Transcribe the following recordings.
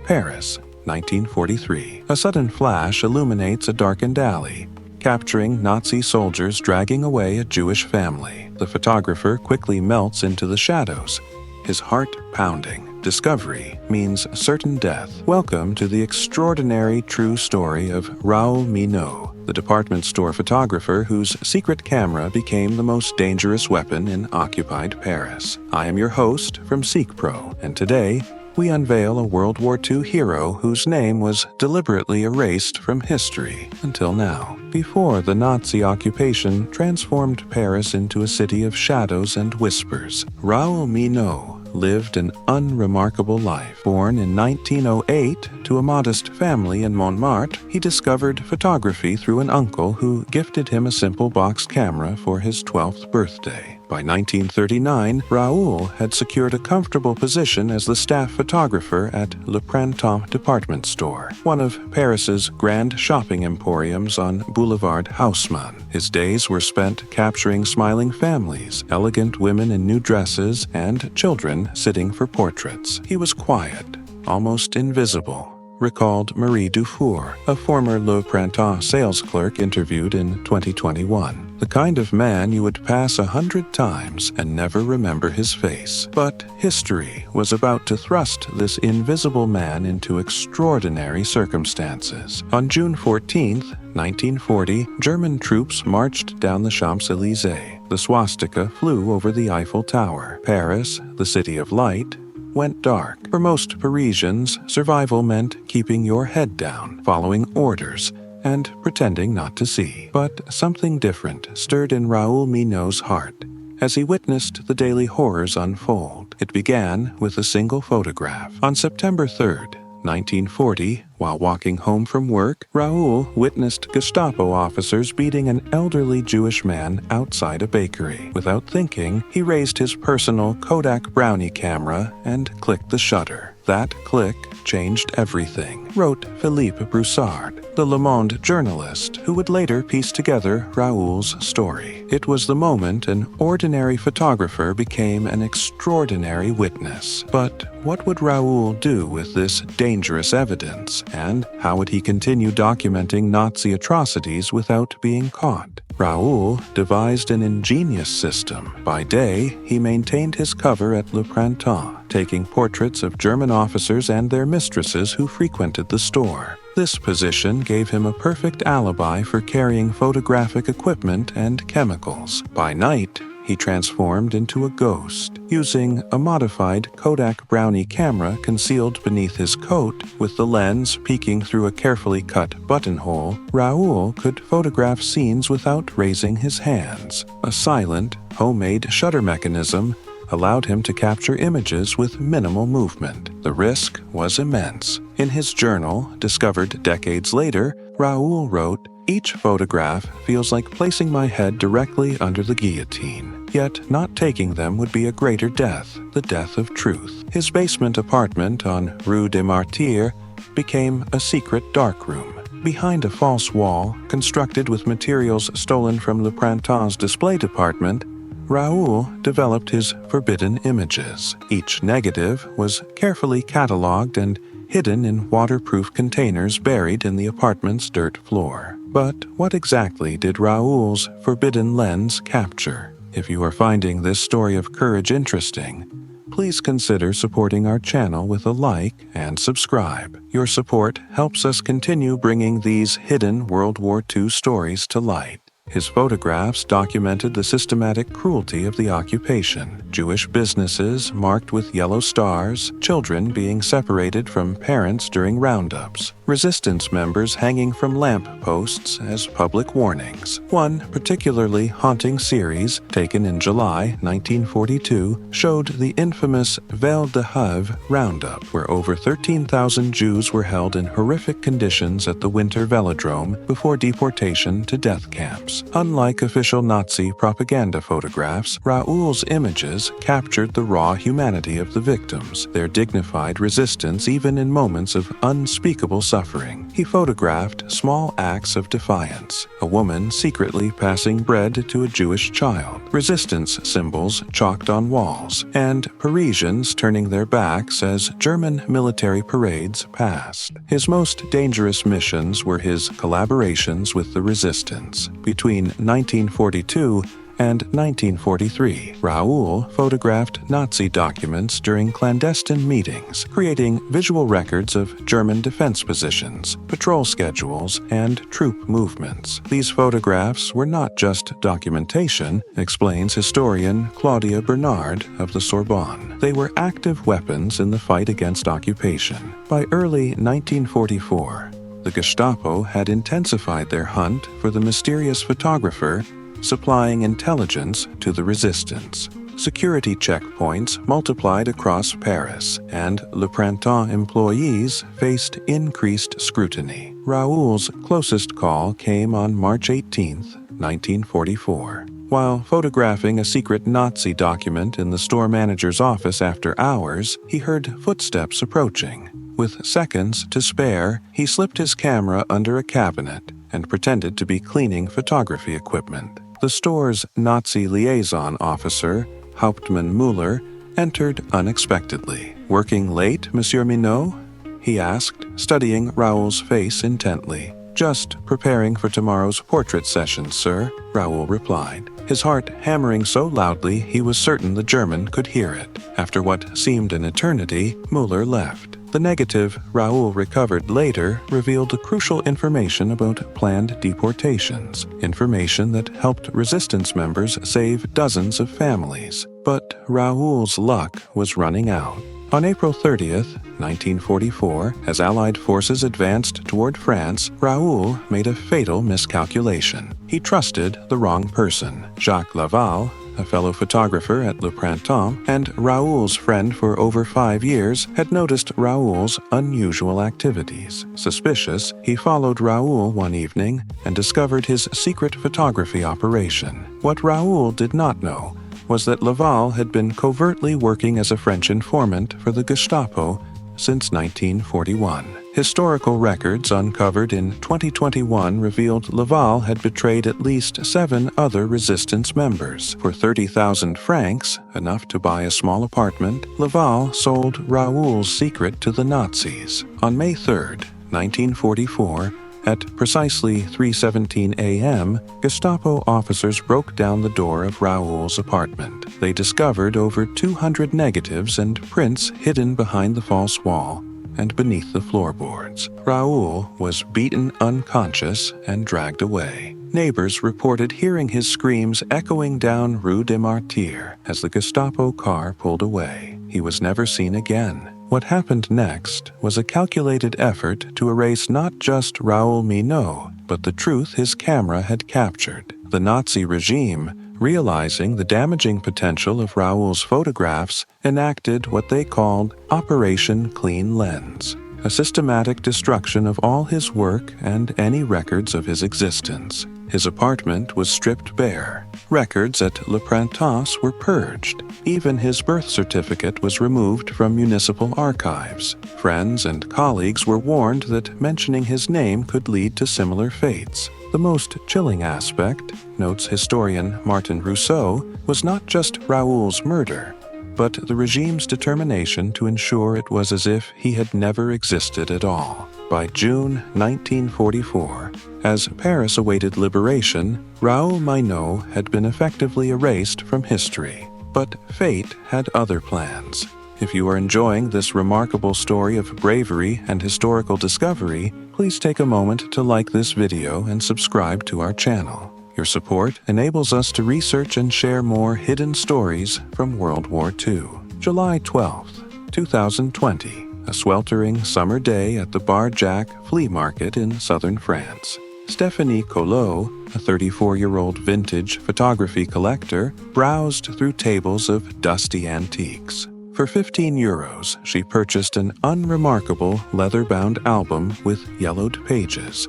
Paris, 1943. A sudden flash illuminates a darkened alley, capturing Nazi soldiers dragging away a Jewish family. The photographer quickly melts into the shadows, his heart pounding. Discovery means certain death. Welcome to the extraordinary true story of Raoul Minot, the department store photographer whose secret camera became the most dangerous weapon in occupied Paris. I am your host from SeekPro, and today we unveil a World War II hero whose name was deliberately erased from history until now, before the Nazi occupation transformed Paris into a city of shadows and whispers. Raoul Minot lived an unremarkable life. Born in 1908 to a modest family in Montmartre, he discovered photography through an uncle who gifted him a simple box camera for his 12th birthday. By 1939, Raoul had secured a comfortable position as the staff photographer at Le Printemps department store, one of Paris's grand shopping emporiums on Boulevard Haussmann. His days were spent capturing smiling families, elegant women in new dresses, and children sitting for portraits. He was quiet, almost invisible, recalled Marie Dufour, a former Le Printemps sales clerk interviewed in 2021. The kind of man you would pass 100 times and never remember his face. But history was about to thrust this invisible man into extraordinary circumstances. On June 14, 1940, German troops marched down the Champs-Élysées. The swastika flew over the Eiffel Tower. Paris, the city of light, went dark. For most Parisians, survival meant keeping your head down, following orders, and pretending not to see. But something different stirred in Raoul Minot's heart as he witnessed the daily horrors unfold. It began with a single photograph. On September 3rd, 1940, while walking home from work, Raoul witnessed Gestapo officers beating an elderly Jewish man outside a bakery. Without thinking, he raised his personal Kodak Brownie camera and clicked the shutter. That click changed everything, wrote Philippe Broussard, the Le Monde journalist who would later piece together Raoul's story. It was the moment an ordinary photographer became an extraordinary witness. But what would Raoul do with this dangerous evidence, and how would he continue documenting Nazi atrocities without being caught? Raoul devised an ingenious system. By day, he maintained his cover at Le Printemps, taking portraits of German officers and their mistresses who frequented the store. This position gave him a perfect alibi for carrying photographic equipment and chemicals. By night, he transformed into a ghost. Using a modified Kodak Brownie camera concealed beneath his coat, with the lens peeking through a carefully cut buttonhole, Raoul could photograph scenes without raising his hands. A silent, homemade shutter mechanism allowed him to capture images with minimal movement. The risk was immense. In his journal, discovered decades later, Raoul wrote, "Each photograph feels like placing my head directly under the guillotine. Yet not taking them would be a greater death, the death of truth." His basement apartment on Rue des Martyrs became a secret darkroom. Behind a false wall, constructed with materials stolen from Le Printemps' display department, Raoul developed his forbidden images. Each negative was carefully catalogued and hidden in waterproof containers buried in the apartment's dirt floor. But what exactly did Raoul's forbidden lens capture? If you are finding this story of courage interesting, please consider supporting our channel with a like and subscribe. Your support helps us continue bringing these hidden World War II stories to light. His photographs documented the systematic cruelty of the occupation. Jewish businesses marked with yellow stars, children being separated from parents during roundups, resistance members hanging from lamp posts as public warnings. One particularly haunting series, taken in July 1942, showed the infamous Val de Heuve roundup, where over 13,000 Jews were held in horrific conditions at the winter velodrome before deportation to death camps. Unlike official Nazi propaganda photographs, Raoul's images captured the raw humanity of the victims, their dignified resistance even in moments of unspeakable suffering. He photographed small acts of defiance, a woman secretly passing bread to a Jewish child, resistance symbols chalked on walls, and Parisians turning their backs as German military parades passed. His most dangerous missions were his collaborations with the resistance. Between 1942 and 1943, Raoul photographed Nazi documents during clandestine meetings, creating visual records of German defense positions, patrol schedules, and troop movements. These photographs were not just documentation, explains historian Claudia Bernard of the Sorbonne. They were active weapons in the fight against occupation. By early 1944, the Gestapo had intensified their hunt for the mysterious photographer, supplying intelligence to the resistance. Security checkpoints multiplied across Paris, and Le Printemps employees faced increased scrutiny. Raoul's closest call came on March 18, 1944. While photographing a secret Nazi document in the store manager's office after hours, he heard footsteps approaching. With seconds to spare, he slipped his camera under a cabinet and pretended to be cleaning photography equipment. The store's Nazi liaison officer, Hauptmann Müller, entered unexpectedly. "Working late, Monsieur Minot?" he asked, studying Raoul's face intently. "Just preparing for tomorrow's portrait session, sir," Raoul replied, his heart hammering so loudly he was certain the German could hear it. After what seemed an eternity, Müller left. The negative Raoul recovered later revealed crucial information about planned deportations, information that helped resistance members save dozens of families. But Raoul's luck was running out. On April 30th, 1944, as Allied forces advanced toward France, Raoul made a fatal miscalculation. He trusted the wrong person. Jacques Laval, a fellow photographer at Le Printemps and Raoul's friend for over 5 years, had noticed Raoul's unusual activities. Suspicious, he followed Raoul one evening and discovered his secret photography operation. What Raoul did not know was that Laval had been covertly working as a French informant for the Gestapo since 1941. Historical records uncovered in 2021 revealed Laval had betrayed at least 7 other resistance members. For 30,000 francs, enough to buy a small apartment, Laval sold Raoul's secret to the Nazis. On May 3, 1944, at precisely 3:17 a.m., Gestapo officers broke down the door of Raoul's apartment. They discovered over 200 negatives and prints hidden behind the false wall and beneath the floorboards. Raoul was beaten unconscious and dragged away. Neighbors reported hearing his screams echoing down Rue des Martyrs as the Gestapo car pulled away. He was never seen again. What happened next was a calculated effort to erase not just Raoul Minot, but the truth his camera had captured. The Nazi regime, realizing the damaging potential of Raoul's photographs, enacted what they called Operation Clean Lens, a systematic destruction of all his work and any records of his existence. His apartment was stripped bare. Records at Le Printemps were purged. Even his birth certificate was removed from municipal archives. Friends and colleagues were warned that mentioning his name could lead to similar fates. The most chilling aspect, notes historian Martin Rousseau, was not just Raoul's murder, but the regime's determination to ensure it was as if he had never existed at all. By June 1944, as Paris awaited liberation, Raoul Minot had been effectively erased from history. But fate had other plans. If you are enjoying this remarkable story of bravery and historical discovery, please take a moment to like this video and subscribe to our channel. Your support enables us to research and share more hidden stories from World War II. July 12, 2020, a sweltering summer day at the Bar Jack flea market in southern France. Stephanie Collot, a 34-year-old vintage photography collector, browsed through tables of dusty antiques. For €15, she purchased an unremarkable leather-bound album with yellowed pages.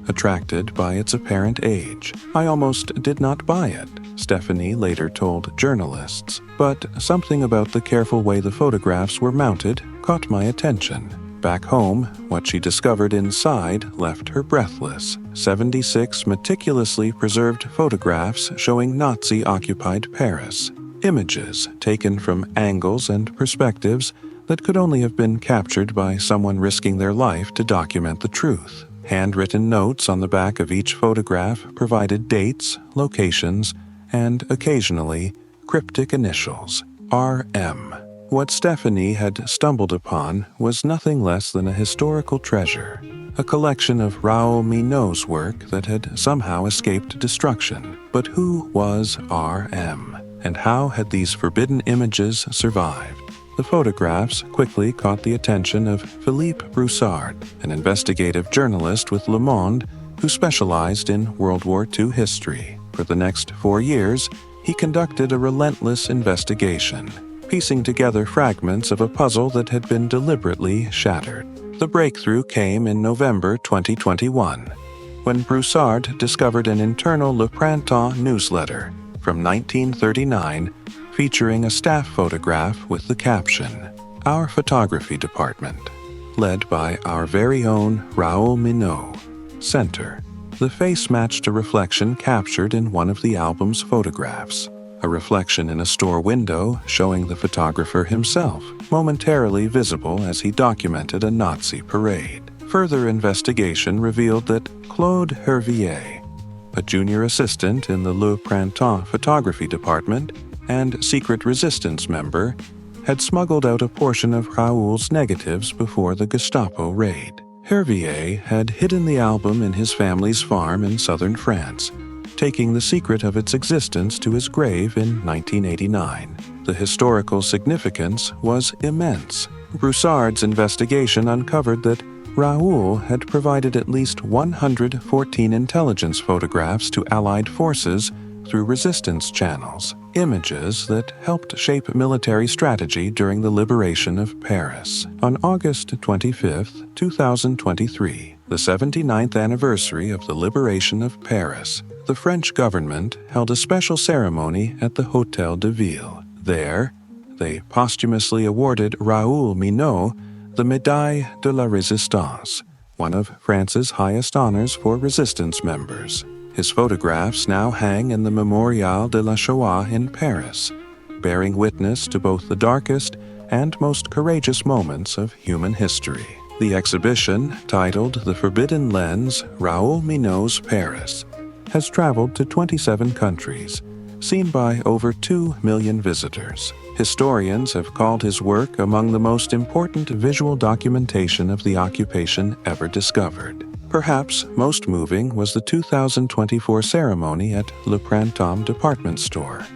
attracted by its apparent age. I almost did not buy it, Stephanie later told journalists, but something about the careful way the photographs were mounted caught my attention. Back home, what she discovered inside left her breathless. 76 meticulously preserved photographs showing Nazi-occupied Paris. Images taken from angles and perspectives that could only have been captured by someone risking their life to document the truth. Handwritten notes on the back of each photograph provided dates, locations, and, occasionally, cryptic initials, RM. What Stephanie had stumbled upon was nothing less than a historical treasure, a collection of Raoul Minot's work that had somehow escaped destruction. But who was RM, and how had these forbidden images survived? The photographs quickly caught the attention of Philippe Broussard, an investigative journalist with Le Monde who specialized in World War II history. For the next 4 years, he conducted a relentless investigation, piecing together fragments of a puzzle that had been deliberately shattered. The breakthrough came in November 2021, when Broussard discovered an internal Le Printemps newsletter from 1939 featuring a staff photograph with the caption, "Our Photography Department," led by our very own Raoul Minot. Center. The face matched a reflection captured in one of the album's photographs, a reflection in a store window showing the photographer himself, momentarily visible as he documented a Nazi parade. Further investigation revealed that Claude Hervier, a junior assistant in the Le Printemps photography department and secret resistance member, had smuggled out a portion of Raoul's negatives before the Gestapo raid. Hervier had hidden the album in his family's farm in southern France, taking the secret of its existence to his grave in 1989. The historical significance was immense. Broussard's investigation uncovered that Raoul had provided at least 114 intelligence photographs to Allied forces through resistance channels, images that helped shape military strategy during the liberation of Paris. On August 25, 2023, the 79th anniversary of the liberation of Paris, the French government held a special ceremony at the Hôtel de Ville. There, they posthumously awarded Raoul Minot the Médaille de la Résistance, one of France's highest honors for resistance members. His photographs now hang in the Mémorial de la Shoah in Paris, bearing witness to both the darkest and most courageous moments of human history. The exhibition, titled The Forbidden Lens, Raoul Minot's Paris, has traveled to 27 countries, seen by over 2 million visitors. Historians have called his work among the most important visual documentation of the occupation ever discovered. Perhaps most moving was the 2024 ceremony at Le Printemps department store,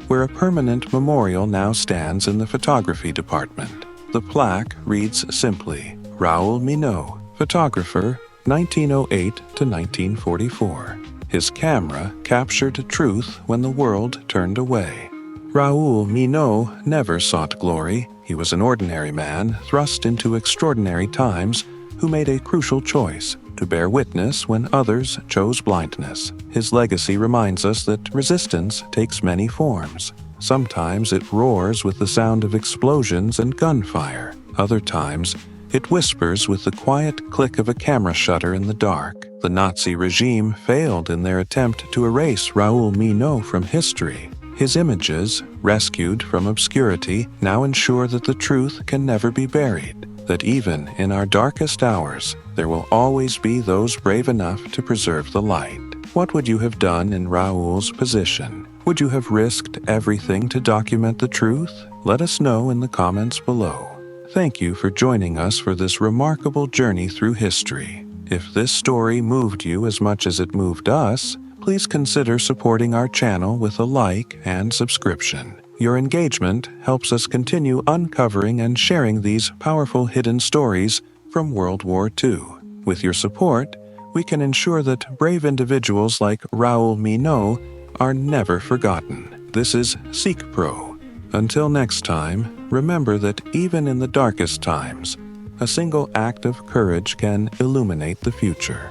where a permanent memorial now stands in the photography department. The plaque reads simply, Raoul Minot, photographer, 1908 to 1944. His camera captured truth when the world turned away. Raoul Minot never sought glory. He was an ordinary man thrust into extraordinary times who made a crucial choice to bear witness when others chose blindness. His legacy reminds us that resistance takes many forms. Sometimes it roars with the sound of explosions and gunfire. Other times, it whispers with the quiet click of a camera shutter in the dark. The Nazi regime failed in their attempt to erase Raoul Minot from history. His images, rescued from obscurity, now ensure that the truth can never be buried, that even in our darkest hours, there will always be those brave enough to preserve the light. What would you have done in Raoul's position? Would you have risked everything to document the truth? Let us know in the comments below. Thank you for joining us for this remarkable journey through history. If this story moved you as much as it moved us, please consider supporting our channel with a like and subscription. Your engagement helps us continue uncovering and sharing these powerful hidden stories from World War II. With your support, we can ensure that brave individuals like Raoul Minot are never forgotten. This is Seek Pro. Until next time, remember that even in the darkest times, a single act of courage can illuminate the future.